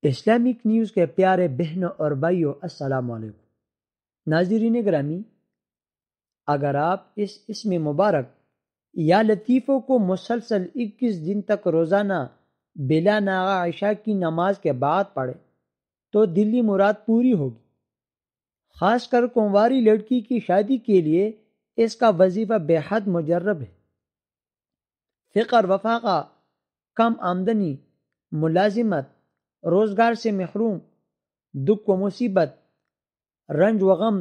Islamic news کے پیارے بہنوں اور بھائیوں، السلام علیکم۔ ناظرین گرامی، اگر آپ اس اسم مبارک یا لطیفوں کو مسلسل 21 دن تک روزانہ بلا ناغہ عشاء کی نماز کے بعد پڑھیں تو دلی مراد پوری ہوگی۔ خاص کر کنواری لڑکی کی شادی کے لیے اس کا وظیفہ بے حد مجرب ہے۔ فقر و فاقہ، کم آمدنی، ملازمت، روزگار سے محروم، دکھ و مصیبت، رنج و غم،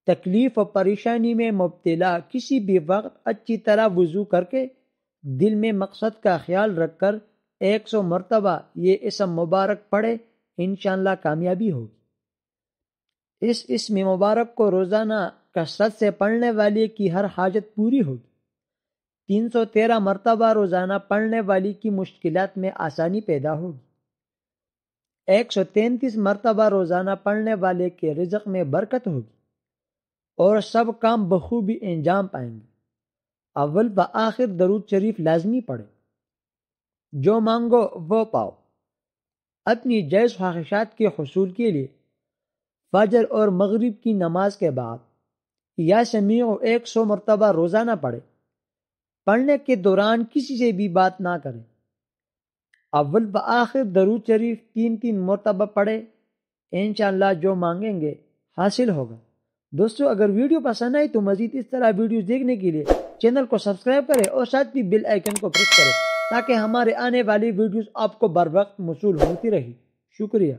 تکلیف و پریشانی میں مبتلا کسی بھی وقت اچھی طرح وضو کر کے دل میں مقصد کا خیال رکھ کر 100 مرتبہ یہ اسم مبارک پڑھے، انشاءاللہ کامیابی ہوگی۔ اس اسم مبارک کو روزانہ کثرت سے پڑھنے والے کی ہر حاجت پوری ہوگی۔ 313 مرتبہ روزانہ پڑھنے والی کی مشکلات میں آسانی پیدا ہوگی۔ 133 مرتبہ روزانہ پڑھنے والے کے رزق میں برکت ہوگی اور سب کام بخوبی انجام پائیں گے۔ اول و آخر درود شریف لازمی پڑھیں۔ جو مانگو وہ پاؤ۔ اپنی جائز خواہشات کے حصول کے لیے فجر اور مغرب کی نماز کے بعد یا سمیع 100 مرتبہ روزانہ پڑھیں۔ پڑھنے کے دوران کسی سے بھی بات نہ کریں۔ اول و آخر درود شریف 3 مرتبہ پڑھے، انشاءاللہ جو مانگیں گے حاصل ہوگا۔ دوستو، اگر ویڈیو پسند آئی تو مزید اس طرح ویڈیوز دیکھنے کے لیے چینل کو سبسکرائب کریں اور ساتھ ہی بیل آئیکن کو پریس کریں تاکہ ہمارے آنے والی ویڈیوز آپ کو بر وقت موصول ہوتی رہی۔ شکریہ۔